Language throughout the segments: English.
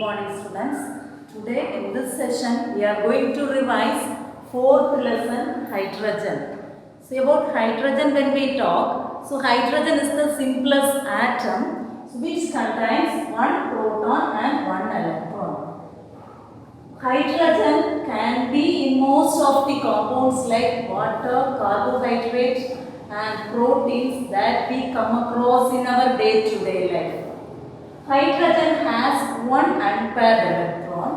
morning students. Today in this session we are going to revise fourth lesson hydrogen. See about hydrogen when we talk. So hydrogen is the simplest atom which contains one proton and one electron. Hydrogen can be in most of the compounds like water, carbohydrates and proteins that we come across in our day-to-day life. Hydrogen has one unpaired electron.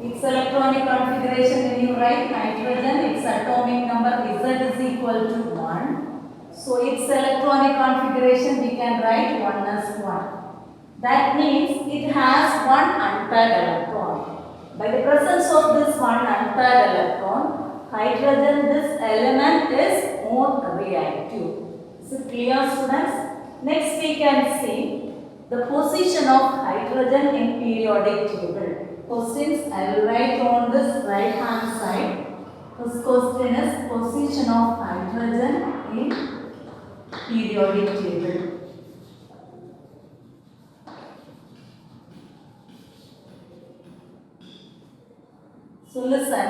Its electronic configuration, when you write hydrogen, its atomic number Z is equal to 1. So its electronic configuration we can write 1 as 1. That means it has one unpaired electron. By the presence of this one unpaired electron, hydrogen, this element is more reactive. Is it clear, students? Next we can see the position of hydrogen in periodic table. Questions I will write on this right hand side. First question is position of hydrogen in periodic table. So listen,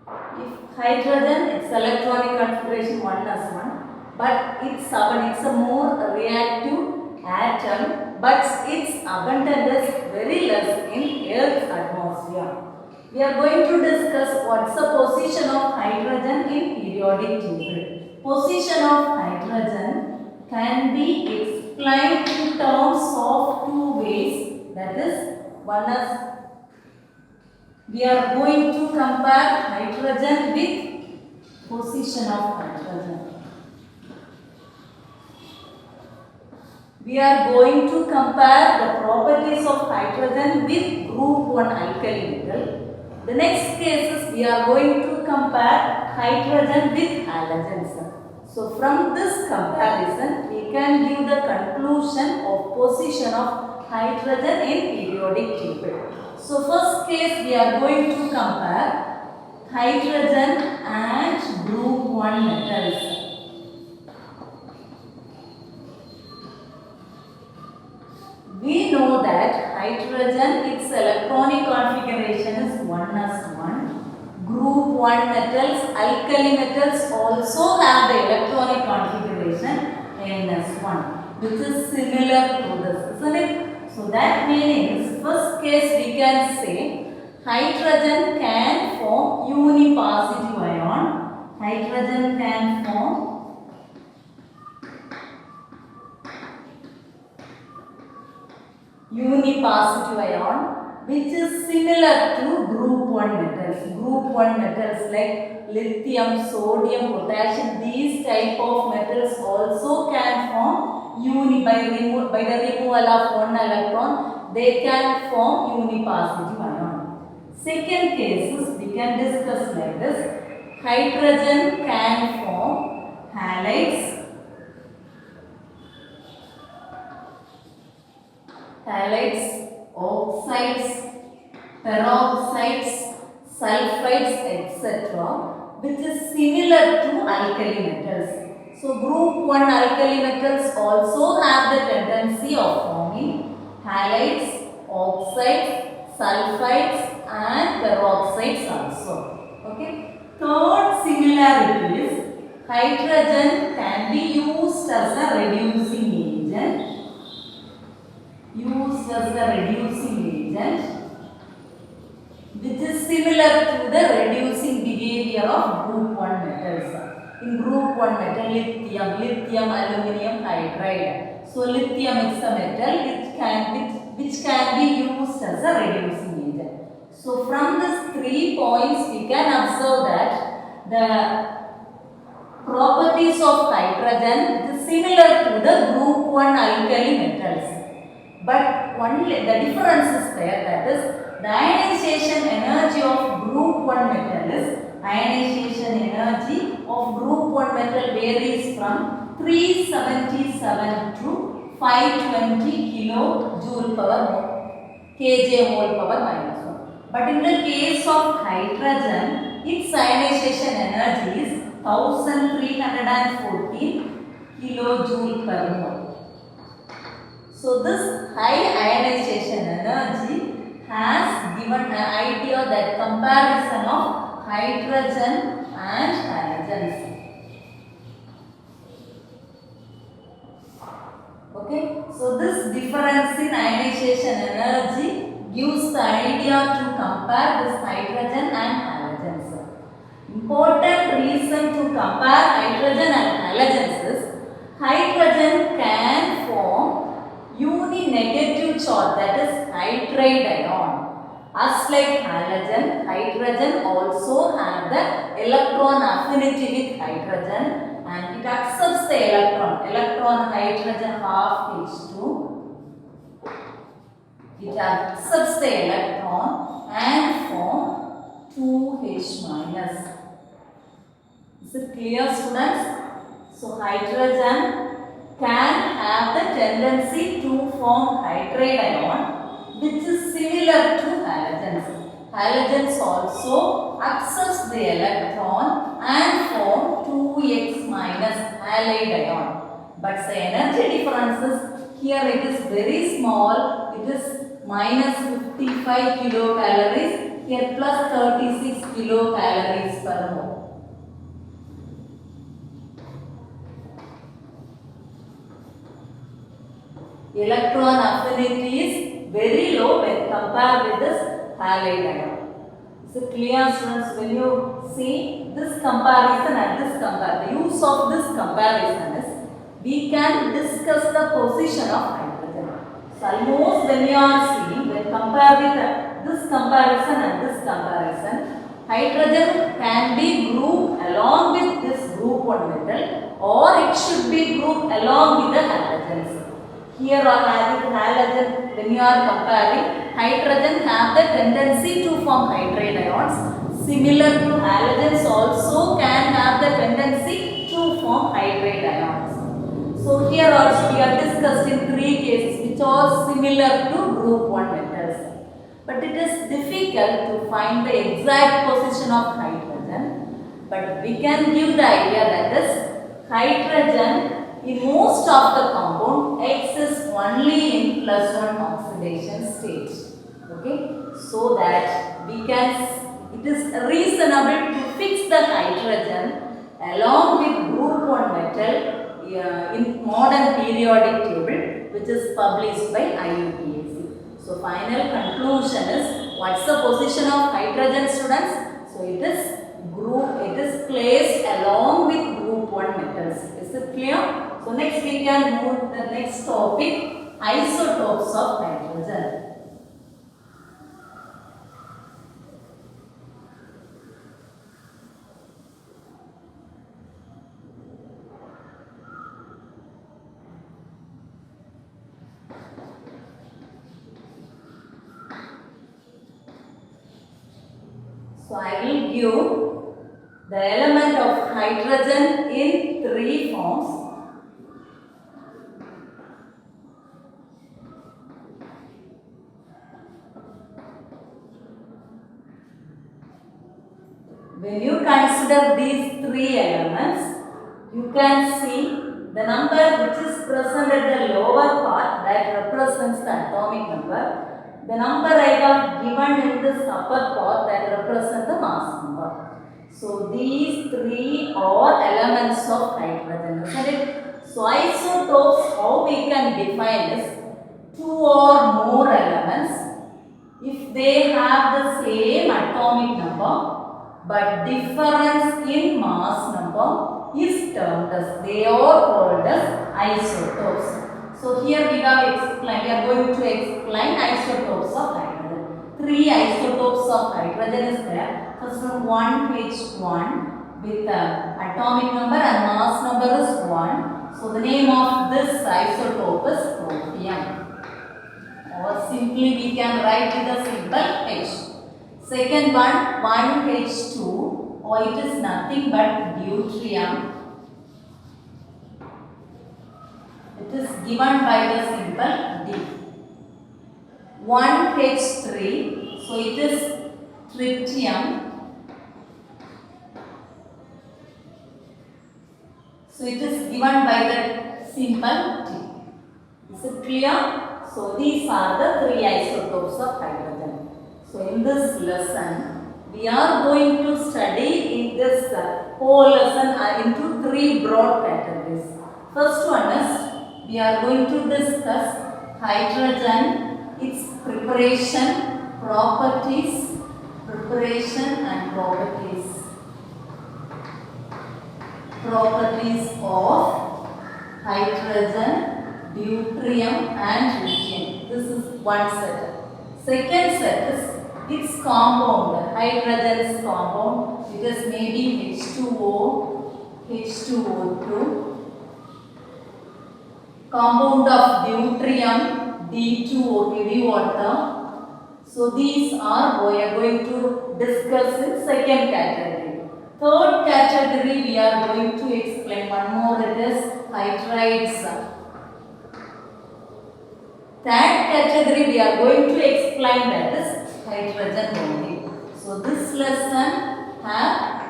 if hydrogen, its electronic configuration 1 as 1, but it's a more reactive atom, but its abundance is very less in Earth's atmosphere. We are going to discuss what's the position of hydrogen in periodic table. Position of hydrogen can be explained in terms of two ways. That is, one is we are going to compare hydrogen with position of hydrogen. We are going to compare the properties of hydrogen with group 1 alkali metal. The next case is we are going to compare hydrogen with halogens. So from this comparison, we can give the conclusion of position of hydrogen in periodic table. So first case we are going to compare hydrogen and group 1 metals. We know that hydrogen, its electronic configuration is 1 as 1. Group 1 metals, alkali metals also have the electronic configuration N as 1, which is similar to this, isn't it? So that means, first case we can say hydrogen can form unipositive ion. Hydrogen can form unipositive ion which is similar to group 1 metals. Group 1 metals like lithium, sodium, potassium, these type of metals also can form by the removal of one electron, they can form unipositive ion. Second cases we can discuss like this. Hydrogen can form halides, oxides, peroxides, sulfides, etc., which is similar to alkali metals. So group 1 alkali metals also have the tendency of forming halides, oxides, sulfides and peroxides also. Okay. Third similarity is hydrogen can be used as a reducing agent. Which is similar to the reducing behavior of group 1 metals. In group 1 metal, lithium, aluminium hydride. So lithium is a metal which can be used as a reducing agent. So from these 3 points we can observe that the properties of hydrogen is similar to the group 1 alkali metals. But only the difference is there, that is the ionization energy of group 1 metal is ionization energy of group 1 metal varies from 377 to 520 kilojoule kJ mole power minus 1. But in the case of hydrogen, its ionization energy is 1314 kilojoule per mole. So this high ionization energy has given an idea that comparison of hydrogen and halogens. Okay, so this difference in ionization energy gives the idea to compare this hydrogen and halogens. Important reason to compare hydrogen and halogens is hydrogen can form uni-negative charge, that is hydride ion. As like halogen, hydrogen also have the electron affinity with hydrogen and it accepts the electron hydrogen half H2. It accepts the electron and form 2H minus. Is it clear, students? So hydrogen can have the tendency to form hydride ion which is similar to halogens. Halogens also accepts the electron and form 2X minus halide ion. But the energy differences here it is very small. It is minus 55 kilocalories. Here plus 36 kilocalories per mole. Electron affinity is very low when compared with this halide ion. So clear, students, when you see this comparison and this comparison, the use of this comparison is we can discuss the position of hydrogen. So almost when you are seeing, when compared with this comparison and this comparison, hydrogen can be grouped along with this group 1 metal or it should be grouped along with the halogens. Here or having halogen, when you are comparing, hydrogen have the tendency to form hydride ions. Similar to halogens also can have the tendency to form hydride ions. So here also we are discussed in 3 cases which are similar to group 1 metals. But it is difficult to find the exact position of hydrogen. But we can give the idea that is hydrogen in most of the compound exists only in +1 oxidation state. Okay, so that we can, it is reasonable to fix the hydrogen along with group 1 metal in modern periodic table which is published by IUPAC. So final conclusion is, what's the position of hydrogen, students? So it is placed along with group 1 metals. Is it clear? So next we can move to the next topic, isotopes of hydrogen. So I will give the element of hydrogen in 3 forms. When you consider these 3 elements, you can see the number which is present at the lower part that represents the atomic number. The number I have given in this upper part that represents the mass number. So these 3 are elements of hydrogen, isn't it? So isotopes, how we can define is 2 or more elements if they have the same atomic number but difference in mass number is termed as, they are called as isotopes. So here we are going to explain isotopes of hydrogen. 3 isotopes of hydrogen is there. First one 1H1 with atomic number and mass number is 1. So the name of this isotope is protium. Or simply we can write with a symbol H. Second one 1H2, or it is nothing but deuterium. It is given by the symbol D. 1H3, so it is tritium. So it is given by the symbol T. Is it clear? So these are the 3 isotopes of hydrogen. So in this lesson, we are going to study in this whole lesson into three broad categories. First one is we are going to discuss hydrogen, its preparation, properties, preparation and properties. Properties of hydrogen, deuterium and tritium. This is one set. Second set is its compound. Hydrogen is compound. It is maybe H2O, H2O2. Compound of deuterium, D2O, heavy water. So these are we are going to discuss in second category. Third category we are going to explain one more, it is hydrides. Third category we are going to explain, that is hydrogen only. So this lesson have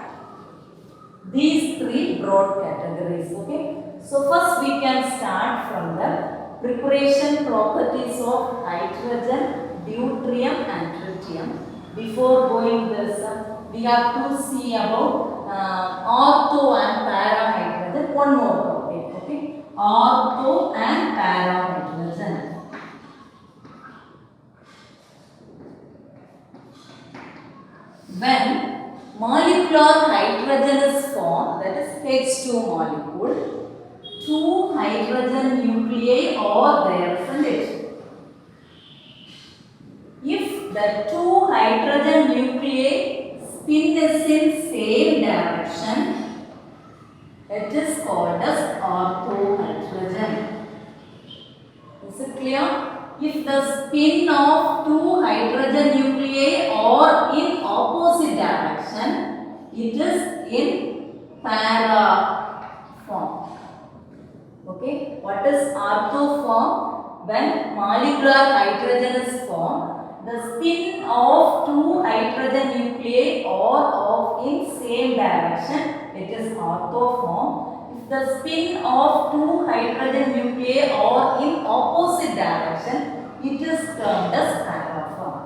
these three broad categories. Okay. So first we can start from the preparation properties of hydrogen, deuterium and tritium. Before going this, we have to see about ortho and para hydrogen. One more topic. Okay. Ortho and para hydrogen. When molecular hydrogen is formed, that is H2 molecule, two hydrogen nuclei are there, isn't it? If the two hydrogen nuclei spin is in same direction, it is called as orthohydrogen. Is it clear? If the spin of two hydrogen nuclei are in opposite direction, it is in para form. Okay, what is ortho form? When molecular hydrogen is formed, the spin of two hydrogen nuclei are in same direction, it is ortho form. If the spin of two hydrogen nuclei are in opposite direction, it is termed as para form.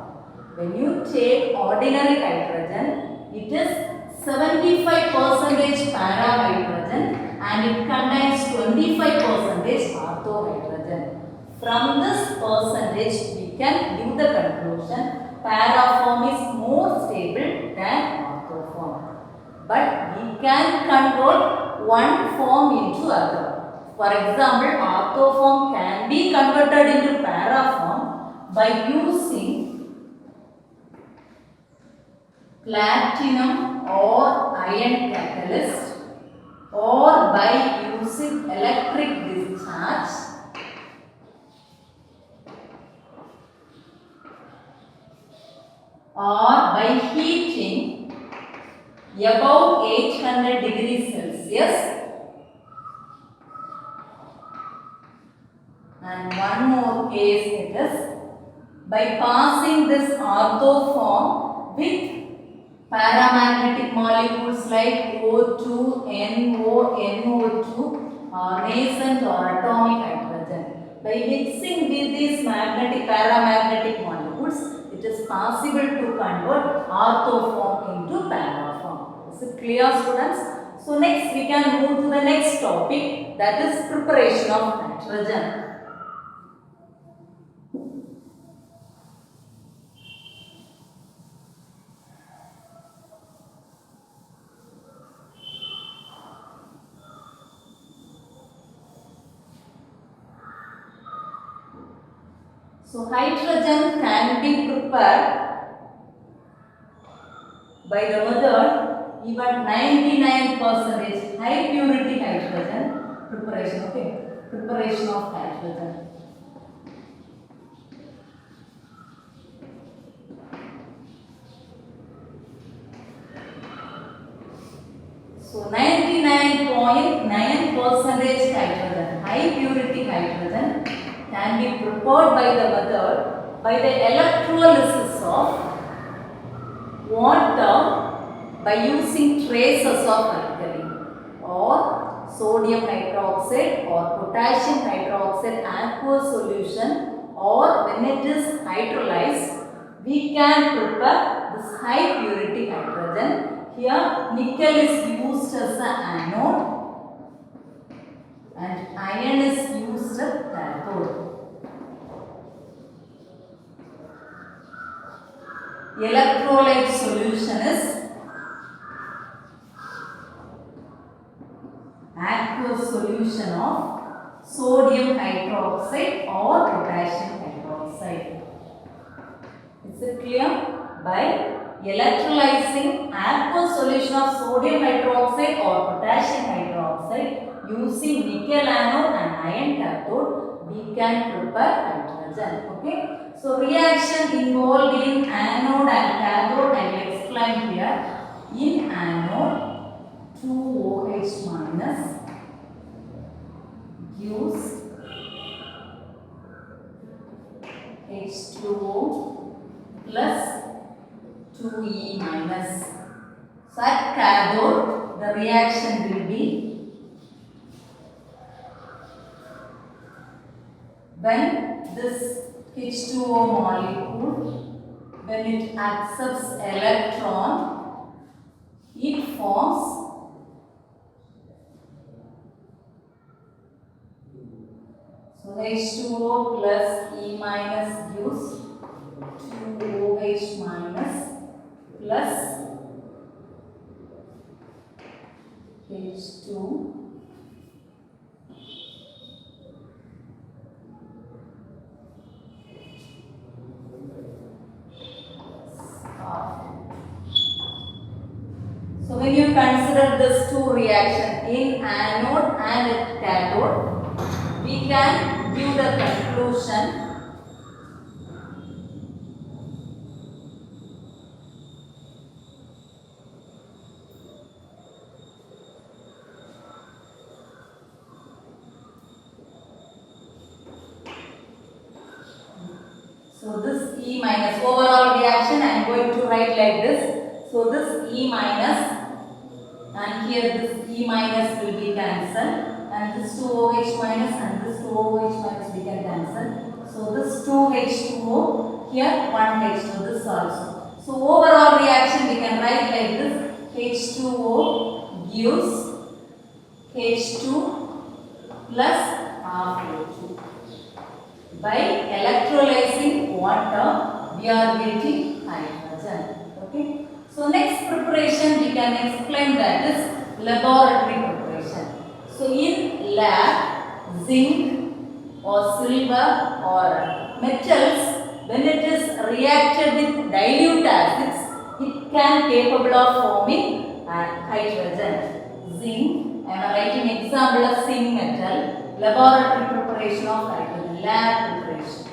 When you take ordinary hydrogen, it is 75% para hydrogen and it contains 25% orthohydrogen. From this percentage, we can give the conclusion para form is more stable than ortho form. But we can convert one form into other. For example, ortho form can be converted into para form by using platinum or iron catalyst, or by using electric discharge, or by heating above 800 degrees Celsius. And one more case, it is by passing this ortho form with paramagnetic molecules like O2, NO, NO2 or nascent or atomic hydrogen. By mixing with these paramagnetic molecules, it is possible to convert ortho form into para form. Is it clear, students? So next we can move to the next topic, that is preparation of hydrogen. So hydrogen can be prepared by the method even 99% high purity hydrogen preparation. Okay, preparation of hydrogen. So 99.9% hydrogen, high purity hydrogen can be prepared by the method by the electrolysis of water by using traces of alkali or sodium hydroxide or potassium hydroxide aqueous solution, or when it is hydrolyzed we can prepare this high purity hydrogen. Here nickel is used as an anode and iron is used as cathode. Electrolyte solution is aqueous solution of sodium hydroxide or potassium hydroxide. Is it clear? By electrolyzing aqueous solution of sodium hydroxide or potassium hydroxide using nickel anode and iron cathode, we can prepare hydrogen. Okay. So reaction involved in anode and cathode, I will explain here. In anode, 2OH minus gives H2O plus 2E minus. So at cathode, the reaction will be when this H2O molecule, when it accepts electron, it forms so H2O plus E minus gives 2OH minus plus H2 So when you consider these two reactions in anode and cathode, we can give the conclusion so this E minus overall reaction I am going to write like this. So this E minus and here this E minus will be cancelled and this 2OH minus and this 2OH minus we can cancel. So this 2H2O here 1H2 this also. So overall reaction we can write like this. H2O gives H2 plus half H2. By electrolyzing water we are getting hydrogen. Okay. So next preparation we can explain that is laboratory preparation. So in lab, zinc or silver or metals, when it is reacted with dilute acids, it can capable of forming hydrogen. Zinc, I am writing example of zinc metal, laboratory preparation of hydrogen, lab preparation.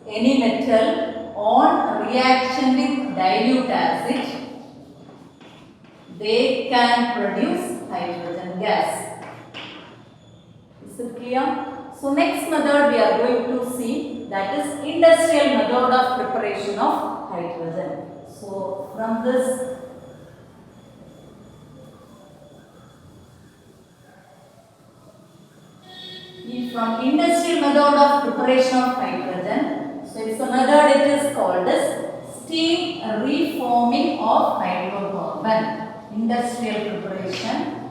Any metal on reaction with dilute acid, they can produce hydrogen gas. Is it clear? So next method we are going to see, that is industrial method of preparation of hydrogen. So from this from industrial method of preparation of hydrogen. So it's a method, it is called as steam reforming of hydrocarbon. Industrial preparation.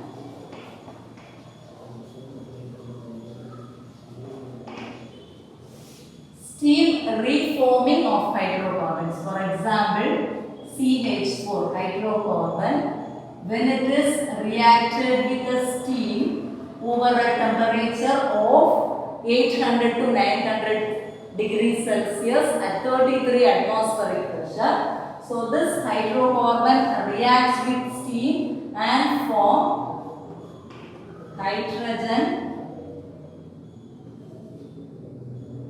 Steam reforming of hydrocarbons. For example, CH4 hydrocarbon, when it is reacted with a steam over a temperature of 800 to 900 degrees Celsius at 33 atmospheric pressure. So this hydrocarbon reacts with steam and form hydrogen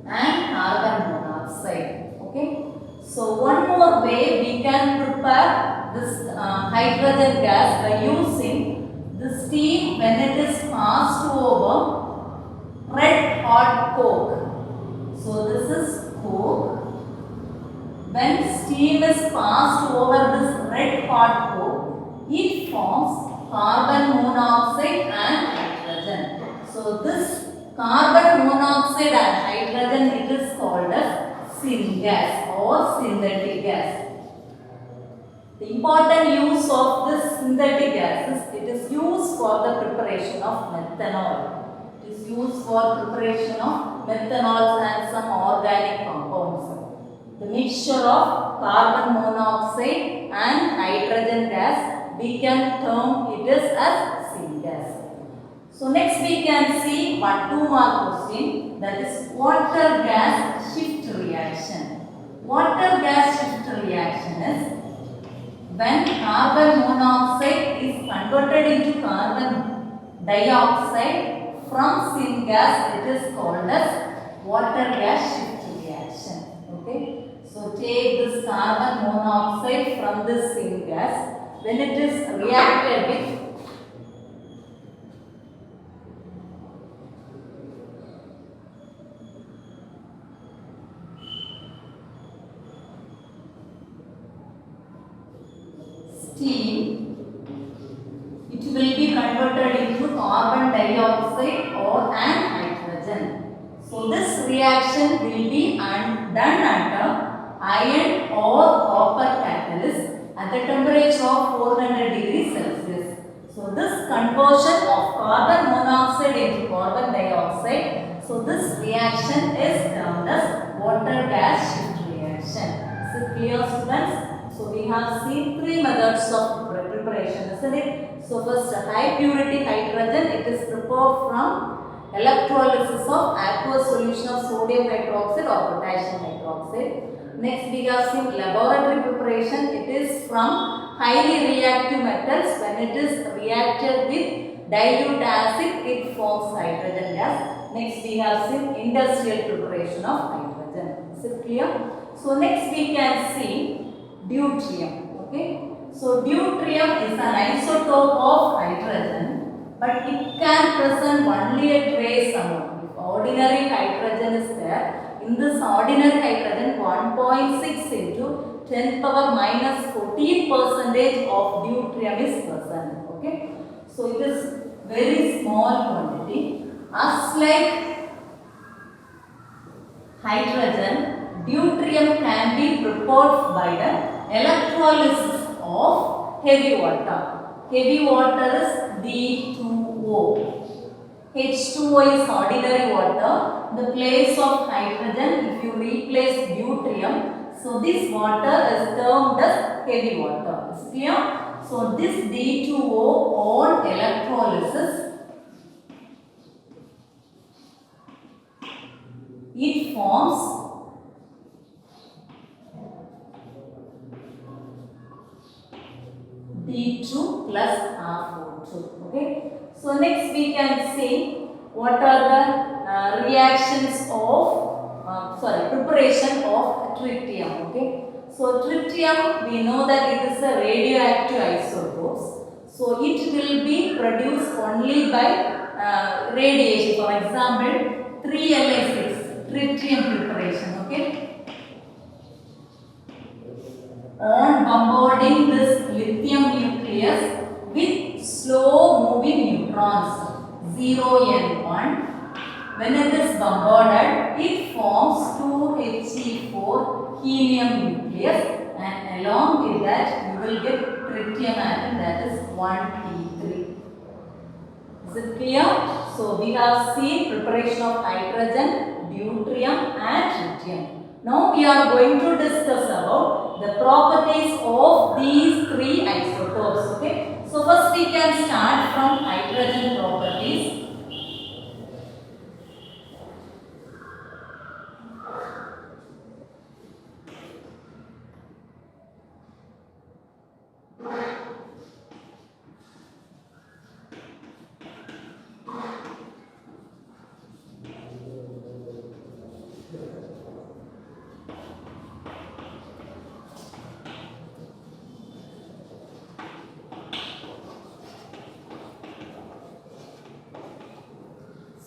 and carbon monoxide. Okay. So one more way we can prepare this hydrogen gas by using the steam when it is passed over red hot coke. So this is coke. When steam is passed over this red hot coke, it forms carbon monoxide and hydrogen. So this carbon monoxide and hydrogen, it is called as syngas or synthetic gas. The important use of this synthetic gases, it is used for the preparation of methanol. It is used for preparation of methanol and some organic compounds. The mixture of carbon monoxide and hydrogen gas, we can term it as syngas. So next we can see 2 mark question, that is water gas shift reaction. Water gas shift reaction is when carbon monoxide is converted into carbon dioxide from syngas, it is called as water gas shift reaction. Okay. So take this carbon monoxide from this syngas, when it is reacted with steam, it will be converted into carbon dioxide or an hydrogen. So this reaction will be done under iron or copper catalyst at the temperature of 400 degrees Celsius. So this conversion of carbon monoxide into carbon dioxide, so this reaction is termed as water gas shift reaction. Is it clear, students? So we have seen 3 methods of preparation, isn't it? So first, high purity hydrogen, it is prepared from electrolysis of aqueous solution of sodium hydroxide or potassium hydroxide. Next we have seen laboratory preparation, it is from highly reactive metals. When it is reacted with dilute acid, it forms hydrogen gas. Next we have seen industrial preparation of hydrogen. Is it clear? So next we can see deuterium. Okay. So deuterium is an isotope of hydrogen, but it can present only a trace amount. If ordinary hydrogen is there, in this ordinary hydrogen 1.6 into 10 power minus 14 percentage of deuterium is present. Okay. So it is very small quantity. As like hydrogen, deuterium can be prepared by the electrolysis of heavy water. Heavy water is D2O. H2O is ordinary water. The place of hydrogen, if you replace deuterium, so this water is termed as heavy water. Is clear? So this D2O on electrolysis, it forms D2 plus R42. Okay. So next we can see what are the reactions of preparation of tritium. Okay. So tritium, we know that it is a radioactive isotope. So it will be produced only by radiation. For example, 3Li6 tritium preparation. Okay. On bombarding this lithium nucleus with slow moving neutrons 0n1, when it is bombarded, it forms 2He4 helium nucleus, and along with that you will get tritium atom, that is 1He3. Is it clear? So we have seen preparation of hydrogen, deuterium and tritium. Now we are going to discuss about the properties of these 3 isotopes. Okay. So first we can start from hydrogen properties.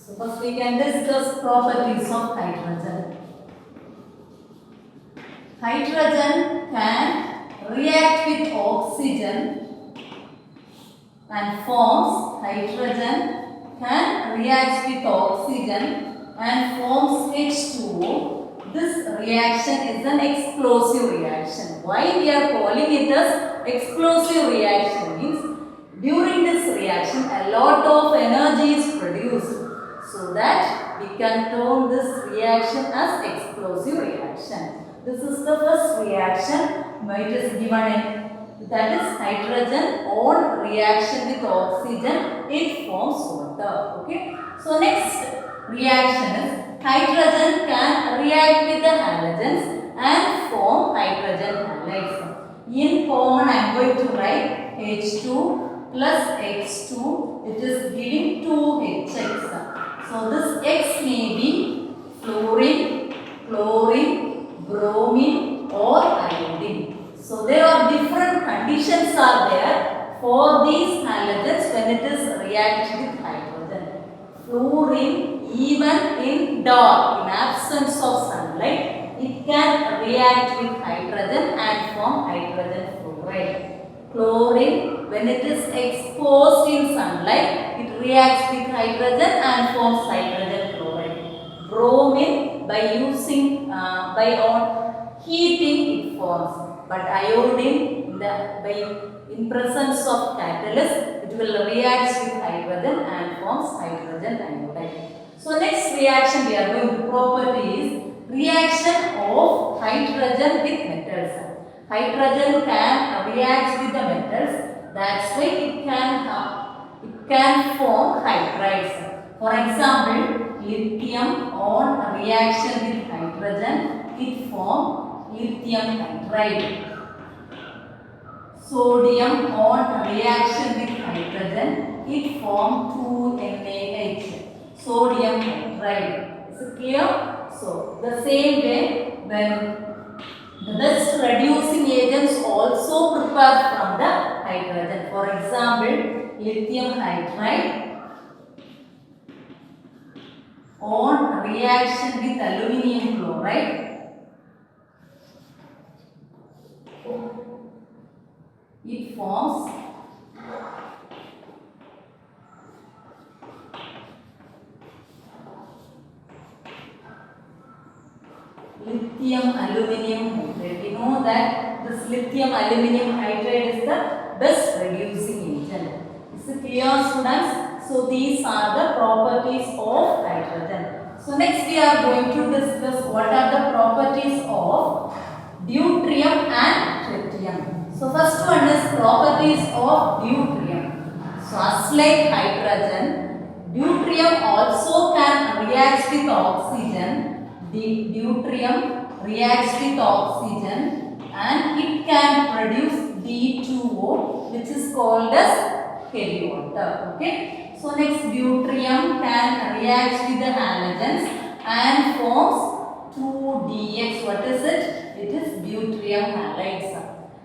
So first we can discuss properties of hydrogen. Hydrogen can react with oxygen and forms, hydrogen can react with oxygen and forms H2O, this reaction is an explosive reaction. Why we are calling it as explosive reaction? Means during this reaction a lot of energy is produced, so that we can term this reaction as explosive reaction. This is the first reaction. It is given in, that is nitrogen on reaction with oxygen, it forms water. Okay. So next reaction is hydrogen can react with the halogens and form hydrogen halides. In common I am going to write H2 plus X2, it is giving 2HX. So this X may be fluorine, chlorine, bromine or iodine. So there are different conditions are there for these halogens when it is reacting with hydrogen. Fluorine, even in dark, in absence of sunlight, it can react with hydrogen and form hydrogen fluoride. Chlorine, when it is exposed in sunlight, it reacts with hydrogen and forms hydrogen chloride. Bromine, by using, by heating, it forms. But iodine, in presence of catalyst, it will react with hydrogen and forms hydrogen iodide. So next reaction we are going to properties, reaction of hydrogen with metals. Hydrogen can react with the metals, that's why it can form hydrides. For example, lithium on reaction with hydrogen, it forms lithium hydride. Sodium on reaction with hydrogen, it forms 2NaH, sodium hydride. Is it clear? So the same way, when the best reducing agents also prepared from the hydrogen. For example, lithium hydride on reaction with aluminium chloride, it forms lithium aluminium hydride. We know that this lithium aluminium hydride is the best reducing agent. Is it clear, students? So these are the properties of hydrogen. So next we are going to discuss what are the properties of deuterium and tritium. So first one is properties of deuterium. So as like hydrogen, deuterium also can react with oxygen. The deuterium reacts with oxygen and it can produce D2O, which is called as heavy water. Okay. So next, deuterium can react with the halogens and forms 2DX. What is it? It is deuterium halides.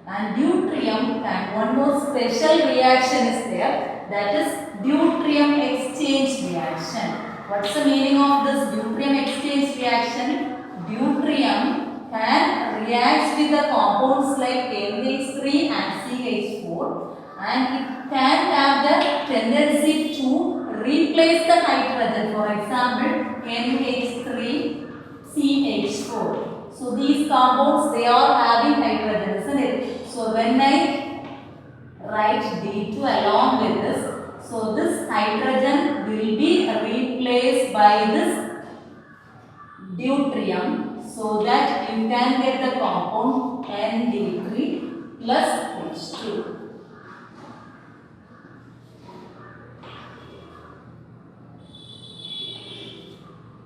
And deuterium can, one more special reaction is there, that is deuterium exchange reaction. What's the meaning of this deuterium exchange reaction? Deuterium can react with the compounds like NH3 and CH4, and it can have the tendency to replace the hydrogen. For example, NH3, CH4. So these compounds, they are having hydrogen, isn't it? So when I write D2 along with this, so this hydrogen will be replaced by this deuterium, so that you can get the compound ND3 plus H2.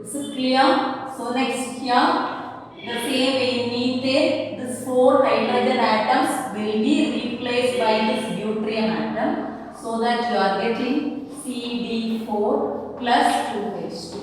Is it clear? So next here, the same way in methane, this 4 hydrogen atoms will be replaced by this deuterium atom, so that you are getting CD4 plus 2H2.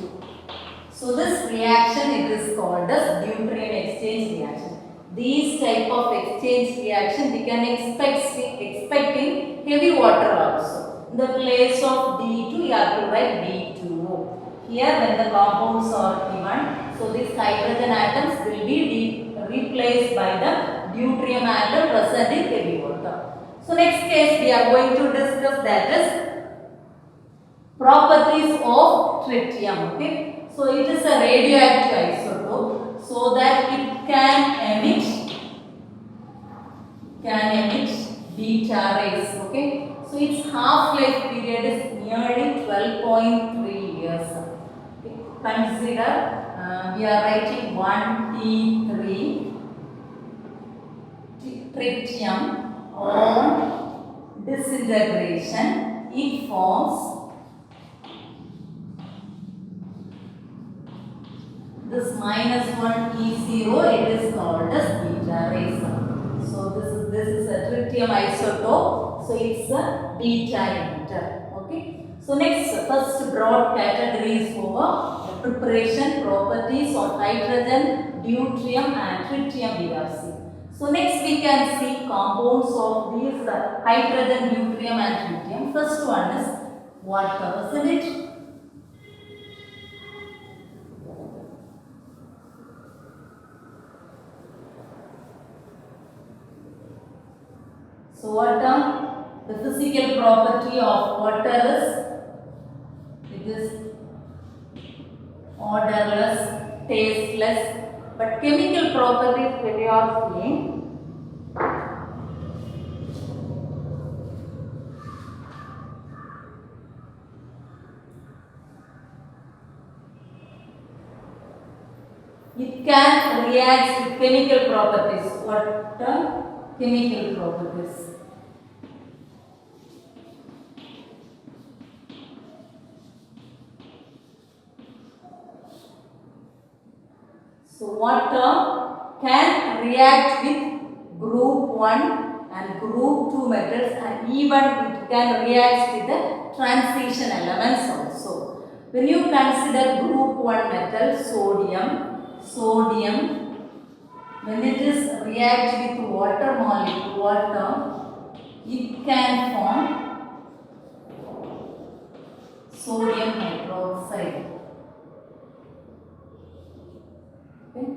So this reaction, it is called as deuterium exchange reaction. These type of exchange reaction we can expect in heavy water also. In the place of D2, you have to write D2O. Here when the compounds are given, so these hydrogen atoms will be replaced by the deuterium atom present in heavy water. So next case we are going to discuss, that is properties of tritium. Okay. So it is a radioactive isotope, so that it can emit beta rays. Okay, so its half-life period is nearly 12.3 years. Okay. Consider we are writing 1T3 tritium on disintegration. It forms this -1E0. It is called as beta rays. So this is a tritium isotope. So it's a beta emitter. Okay. So next, first broad categories over the preparation properties of hydrogen, deuterium and tritium we have seen. So next we can see compounds of these hydrogen, deuterium and tritium. First one is water, isn't it? So water, the physical property of water is, it is odorless, tasteless, but chemical properties when you are seeing, it can react with chemical properties. What chemical properties? So water can react with group 1 and group 2 metals, and even it can react with the transition elements also. When you consider group 1 metal, sodium, when it is react with water molecule, it can form sodium hydroxide. Okay.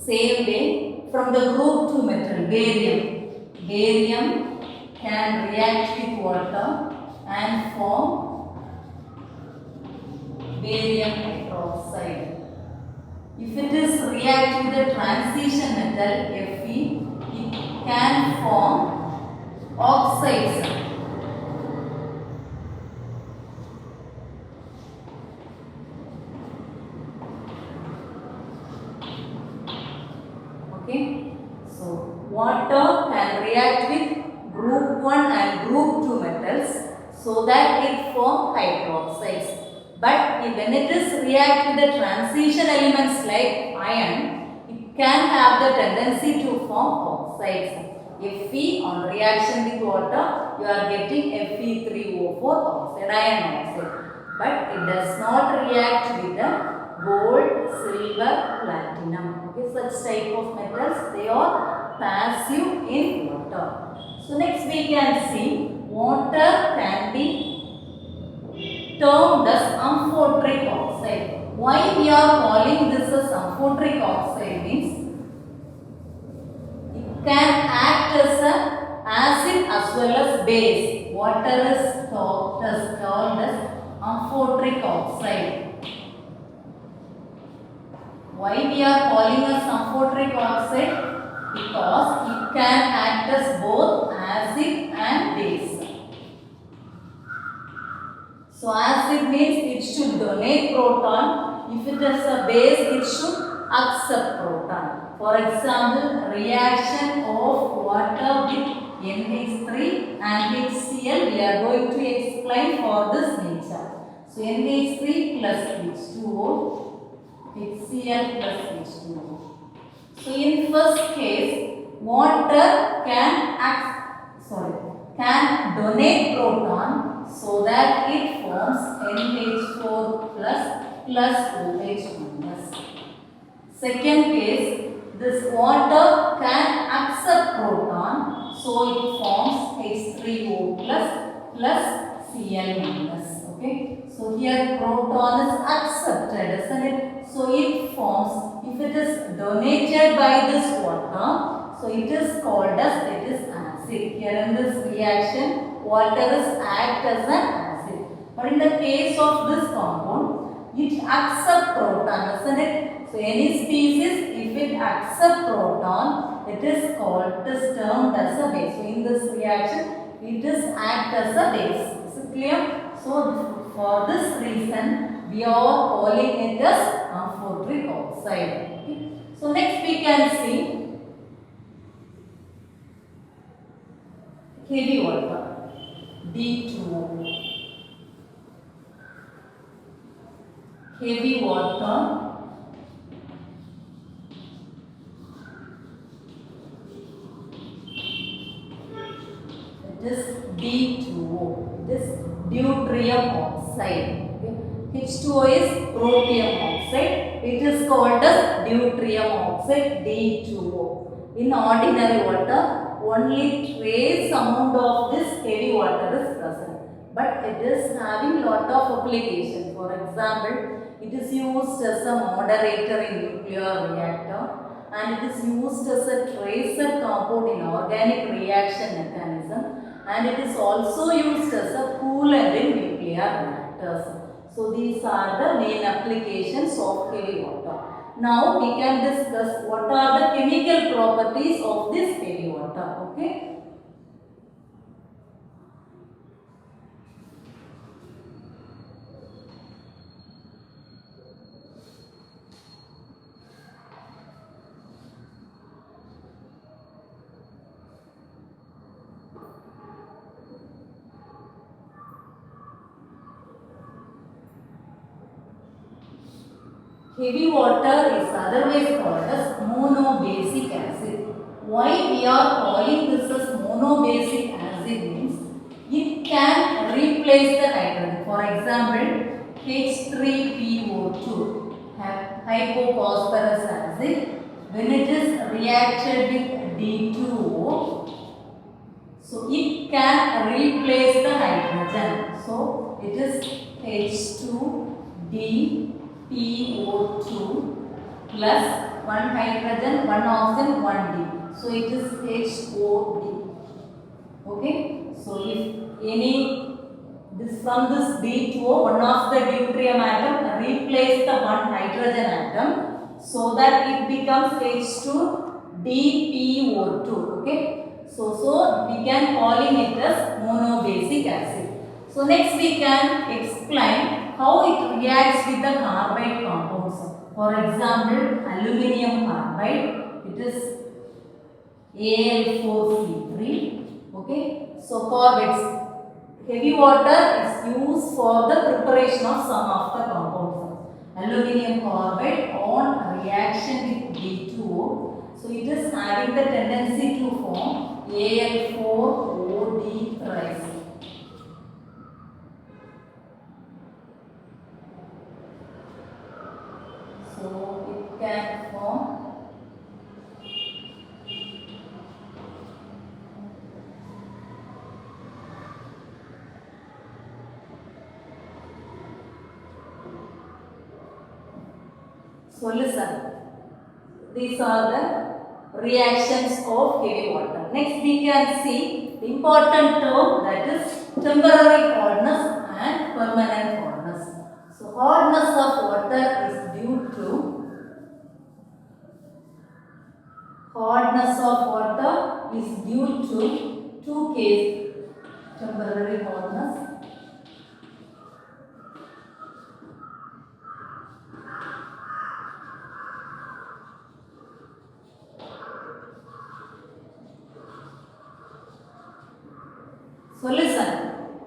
Same way, from the group 2 metal, barium can react with water and form barium hydroxide. If it is react with the transition metal Fe, it can form oxides. Okay, so water can react with group 1 and group 2 metals, so that it form hydroxides. But when it is react with the transition elements like iron, it can have the tendency to form oxides. Fe on reaction with water, you are getting Fe3O4 oxide, iron oxide. But it does not react with the gold, silver, platinum. Okay, such type of metals, they are passive in water. So next we can see water can be termed as amphoteric oxide. Why we are calling this as amphoteric oxide means it can act as an acid as well as base. Water is called as amphoteric oxide. Why we are calling as amphoteric oxide? Because it can act as both acid and base. So acid means it should donate proton. If it is a base, it should accept proton. For example, reaction of water with NH3 and HCl, we are going to explain for this nature. So NH3 plus H2O, HCl plus H2O. So in first case, water can donate proton, so that it forms NH4 plus OH minus. Second case, this water can accept proton, so it forms H3O plus Cl minus. Okay, so here proton is accepted, isn't it? So it forms, if it is donated by this water, so it is called as acid. Here in this reaction, water is act as an acid. But in the case of this compound, it accepts proton, isn't it? So any species, if it accepts proton, it is called, it is termed as a base. So in this reaction, it is act as a base. Is it clear? So for this reason, we are calling it as amphoteric oxide. Okay. So next we can see heavy water, D2O. Heavy water, it is D2O, it is deuterium oxide. Okay. H2O is protium oxide, it is called as deuterium oxide, D2O. In ordinary water, only trace amount of this heavy water is present, but it is having lot of application. For example, it is used as a moderator in nuclear reactor, and it is used as a tracer compound in organic reaction mechanism, and it is also used as a coolant in nuclear reactors. So these are the main applications of heavy water. Now we can discuss what are the chemical properties of this heavy water. Okay. Heavy water is otherwise called as monobasic acid. Why we are calling this as monobasic acid means it can replace the hydrogen. For example, H3PO2, hypophosphorus acid, when it is reacted with D2O, so it can replace the hydrogen. So it is H2D PO2 plus 1 hydrogen, 1 oxygen, 1 D. So it is HOD. Okay. So if any from this D2O, one of the deuterium atom replace the 1 hydrogen atom, so that it becomes H2DPO2. Okay. So we can calling it as monobasic acid. So next we can explain how it reacts with the carbide compounds. For example, aluminium carbide, it is Al4C3. Okay. So for its heavy water is used for the preparation of some of the compounds. Aluminium carbide on reaction with D2O. So it is having the tendency to form Al4OD thrice. So it can form solution. These are the reactions of heavy water. Next we can see the important term, that is temporary hardness and permanent hardness. So hardness of water is due to two cases: temporary hardness solution.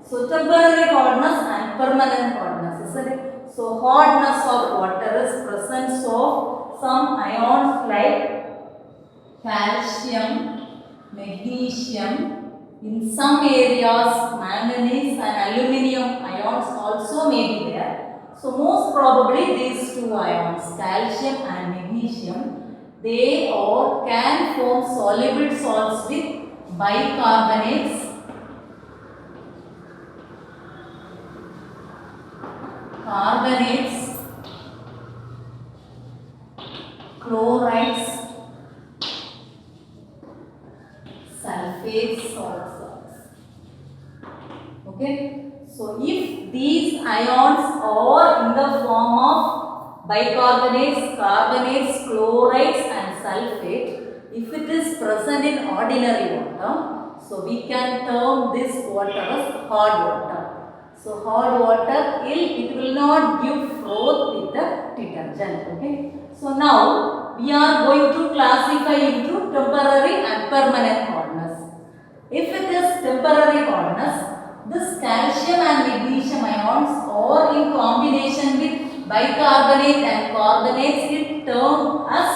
So temporary hardness and permanent hardness, isn't it? So hardness of water is presence of some ions like calcium, magnesium, in some areas manganese and aluminium ions also may be there. So most probably these two ions, calcium and magnesium, they all can form soluble salts with bicarbonates, carbonates, chlorides, sulfates, salt salts. Okay. So if these ions are in the form of bicarbonates, carbonates, chlorides and sulfate, if it is present in ordinary water, so we can term this water as hard water. So hard water, it will not give froth with the detergent. Okay. So now we are going to classify into temporary and permanent hardness. If it is temporary hardness, this calcium and magnesium ions are in combination with bicarbonate and carbonates is termed as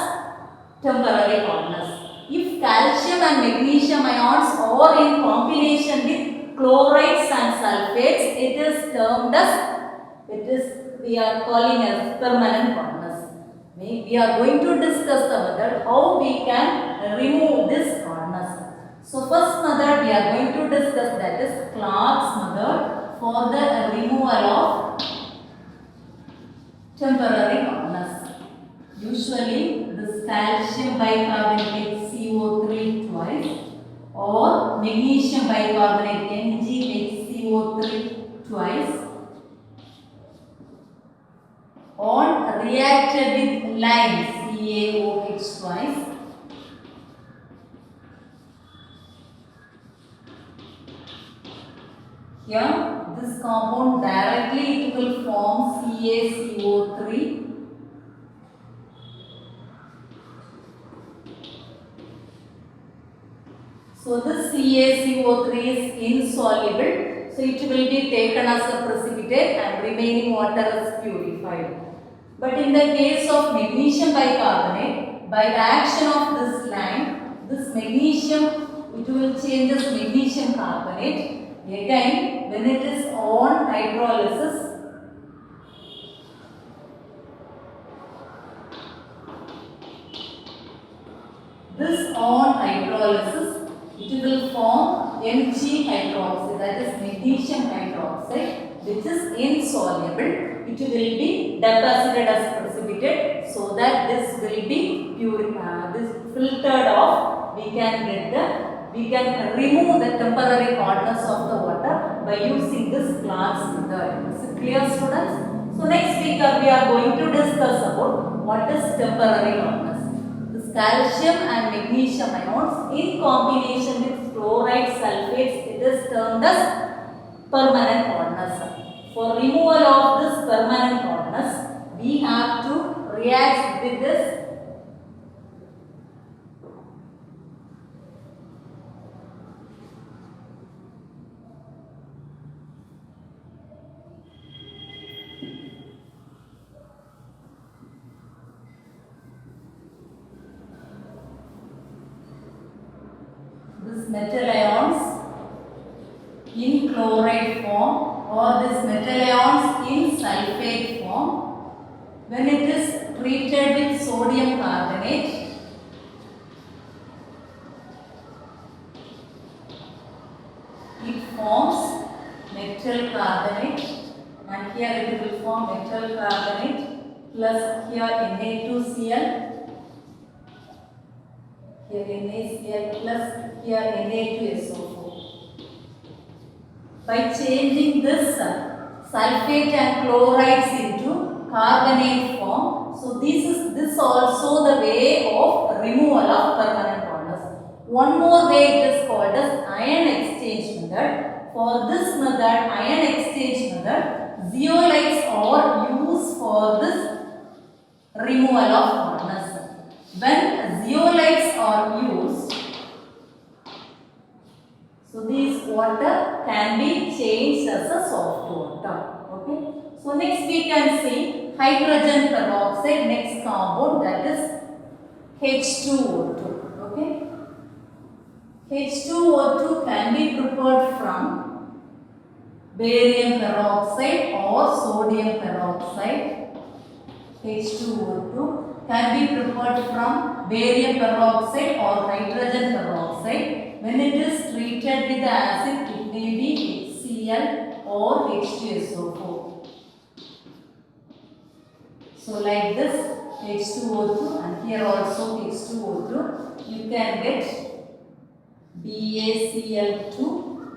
temporary hardness. If calcium and magnesium ions are in combination with chlorides and sulfates, it is termed as, we are calling as permanent hardness. We are going to discuss the method how we can remove this hardness. So first method we are going to discuss, that is Clark's method for the removal of temporary hardness. Usually this calcium bicarbonate CO3 twice or magnesium bicarbonate MgHCO3 twice or reacted with lime CaOH twice. Here, this compound directly it will form CaCO3. So this CaCO3 is insoluble. So it will be taken as a precipitate and remaining water is purified. But in the case of magnesium bicarbonate, by the action of this lime, this magnesium, it will change this magnesium carbonate. Again, when it is on hydrolysis, this on hydrolysis, it will form Mg hydroxide, that is magnesium hydroxide, which is insoluble. It will be deposited as precipitate, so that this will be purified, this filtered off. We can remove the temporary hardness of the water by using this Clark's method. Is it clear, students? So next week we are going to discuss about what is temporary hardness. This calcium and magnesium ions in combination with chloride sulfates, it is termed as permanent hardness. For removal of this permanent hardness, we have to react with this metal ions in chloride form or this metal ions in sulfate form. When it is treated with sodium carbonate, it forms metal carbonate, and here it will form metal carbonate plus here Na2Cl, here NaCl plus here Na2SO4. By changing this sulfate and chlorides into carbonate form, so this also the way of removal of permanent hardness. One more way it is called as ion exchange method. For this method, ion exchange method, zeolites are used for this removal of hardness. When zeolites are used, so this water can be changed as a soft water. Okay. So next we can see hydrogen peroxide, next compound, that is H2O2. Okay. H2O2 can be prepared from barium peroxide or sodium peroxide. H2O2 can be prepared from barium peroxide or hydrogen peroxide. When it is treated with the acid, it may be HCl or H2SO4. So like this H2O2 and here also H2O2, you can get BaCl2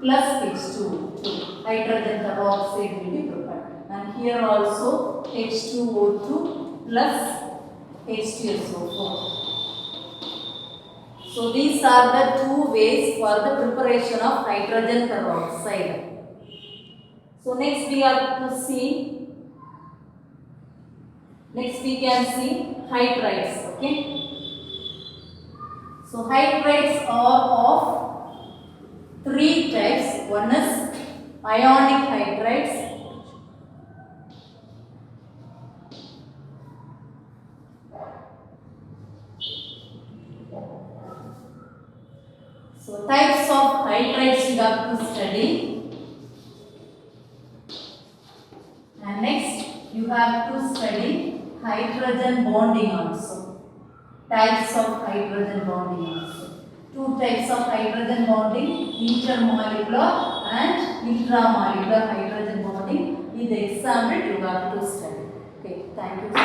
plus H2O2. hydrogen peroxide will be prepared. And here also H2O2 plus H2SO4. So these are the two ways for the preparation of hydrogen peroxide. So next we have to see, next we can see hydrides. Okay. So hydrides are of three types. One is ionic hydrides. So types of hydrides you have to study. And next you have to study hydrogen bonding also. Types of hydrogen bonding also. Two types of hydrogen bonding, intermolecular and intramolecular hydrogen bonding. With the example you have to study. Okay, thank you.